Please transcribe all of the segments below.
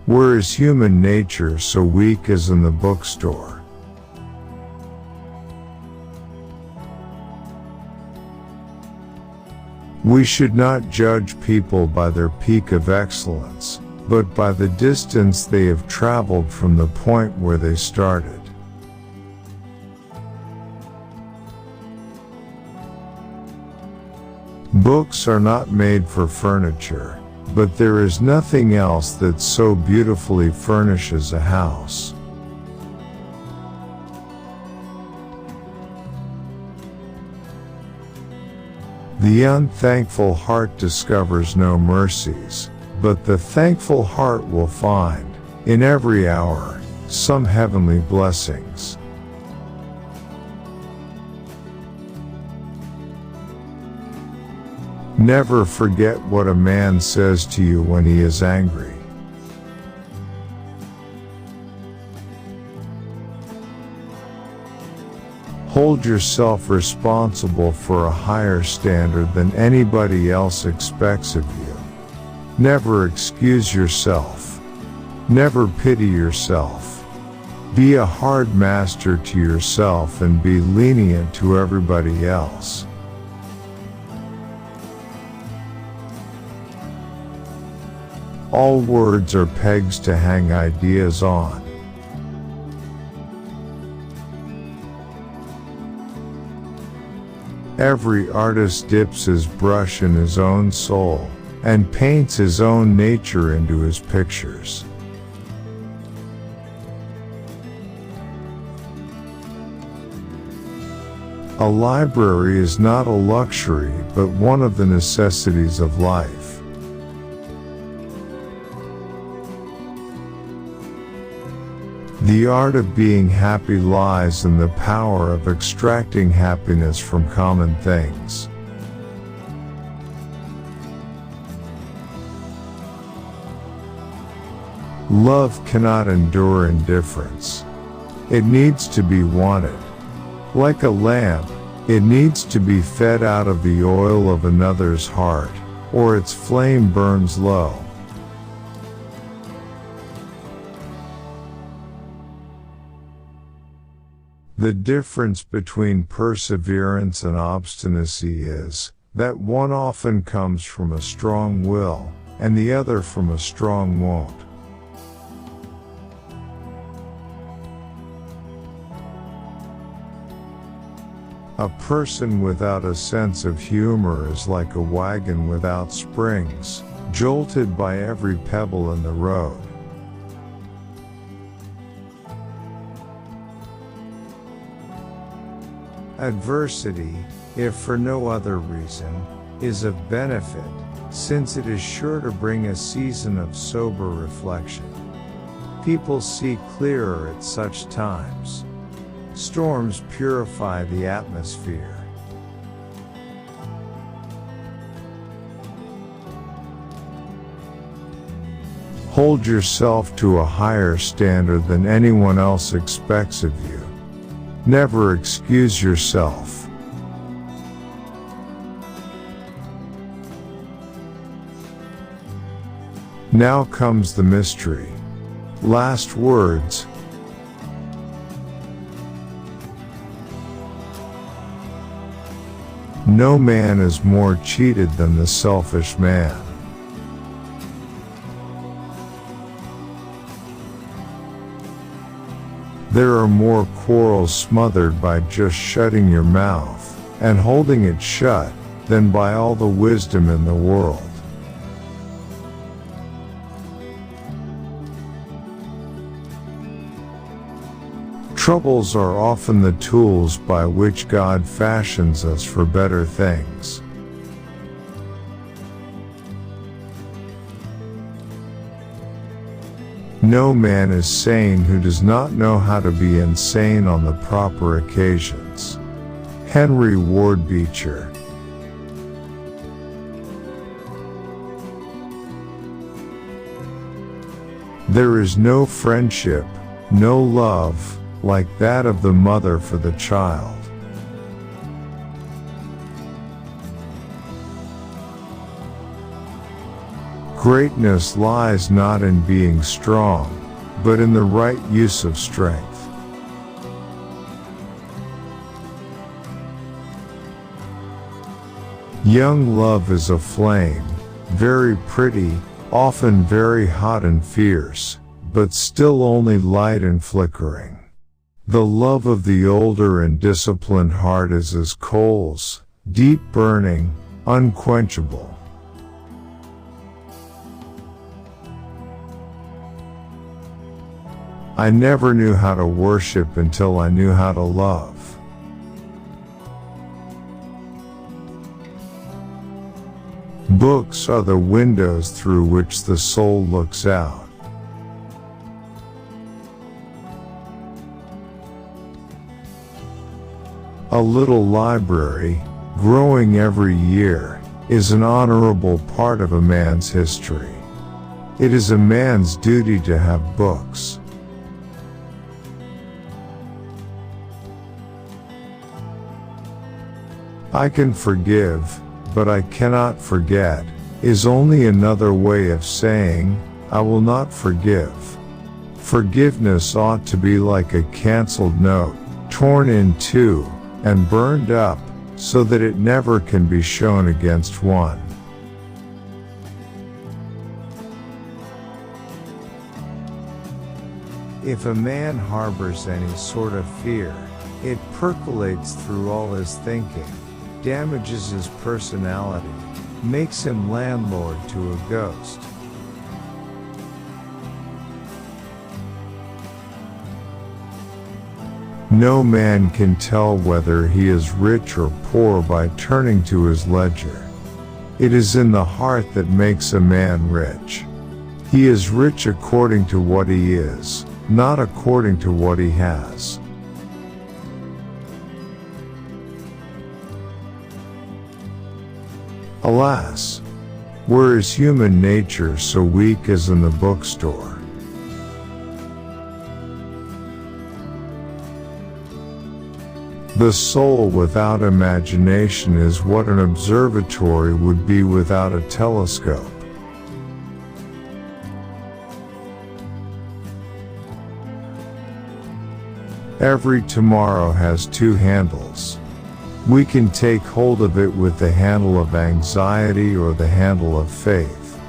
Where is human nature so weak as in the bookstore? We should not judge people by their peak of excellence, but by the distance they have traveled from the point where they started. Books are not made for furniture, but there is nothing else that so beautifully furnishes a house. The unthankful heart discovers no mercies, but the thankful heart will find, in every hour, some heavenly blessings. Never forget what a man says to you when he is angry. Hold yourself responsible for a higher standard than anybody else expects of you. Never excuse yourself. Never pity yourself. Be a hard master to yourself and be lenient to everybody else. All words are pegs to hang ideas on. Every artist dips his brush in his own soul, and paints his own nature into his pictures. A library is not a luxury but one of the necessities of life. The art of being happy lies in the power of extracting happiness from common things. Love cannot endure indifference. It needs to be wanted. Like a lamp, it needs to be fed out of the oil of another's heart, or its flame burns low. The difference between perseverance and obstinacy is that one often comes from a strong will, and the other from a strong won't. A person without a sense of humor is like a wagon without springs, jolted by every pebble in the road. Adversity, if for no other reason, is of benefit, since it is sure to bring a season of sober reflection. People see clearer at such times. Storms purify the atmosphere. Hold yourself to a higher standard than anyone else expects of you. Never excuse yourself. Now comes the mystery. Last words. No man is more cheated than the selfish man. There are more quarrels smothered by just shutting your mouth, and holding it shut, than by all the wisdom in the world. Troubles are often the tools by which God fashions us for better things. No man is sane who does not know how to be insane on the proper occasions. Henry Ward Beecher. There is no friendship, no love, like that of the mother for the child. Greatness lies not in being strong, but in the right use of strength. Young love is a flame, very pretty, often very hot and fierce, but still only light and flickering. The love of the older and disciplined heart is as coals, deep burning, unquenchable. I never knew how to worship until I knew how to love. Books are the windows through which the soul looks out. A little library, growing every year, is an honorable part of a man's history. It is a man's duty to have books. I can forgive, but I cannot forget, is only another way of saying, I will not forgive. Forgiveness ought to be like a canceled note, torn in two, and burned up, so that it never can be shown against one. If a man harbors any sort of fear, it percolates through all his thinking, damages his personality, makes him landlord to a ghost. No man can tell whether he is rich or poor by turning to his ledger. It is in the heart that makes a man rich. He is rich according to what he is, not according to what he has. Alas, where is human nature so weak as in the bookstore? The soul without imagination is what an observatory would be without a telescope. Every tomorrow has two handles. We can take hold of it with the handle of anxiety or the handle of faith.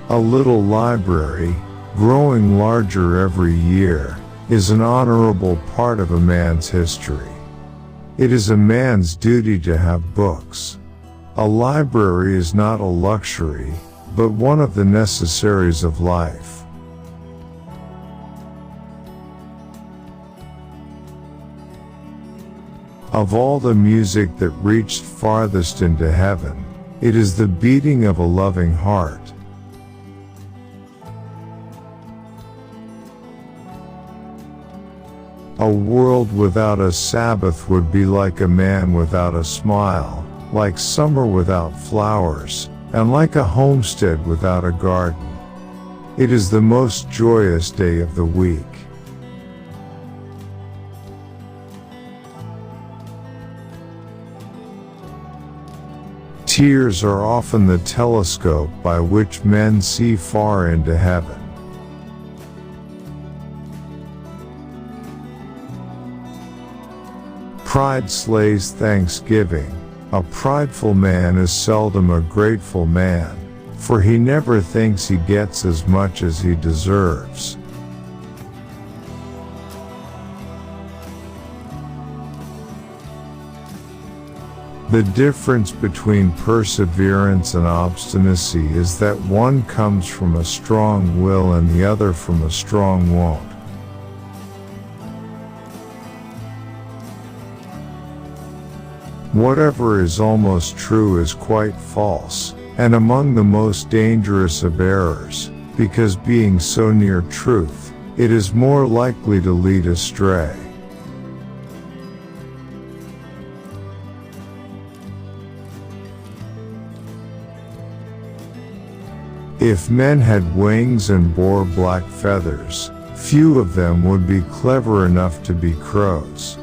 A little library, growing larger every year, is an honorable part of a man's history. It is a man's duty to have books. A library is not a luxury, but one of the necessaries of life. Of all the music that reached farthest into heaven, it is the beating of a loving heart. A world without a Sabbath would be like a man without a smile, like summer without flowers, and like a homestead without a garden. It is the most joyous day of the week. Tears are often the telescope by which men see far into heaven. Pride slays thanksgiving. A prideful man is seldom a grateful man, for he never thinks he gets as much as he deserves. The difference between perseverance and obstinacy is that one comes from a strong will and the other from a strong won't. Whatever is almost true is quite false, and among the most dangerous of errors, because being so near truth, it is more likely to lead astray. If men had wings and bore black feathers, few of them would be clever enough to be crows.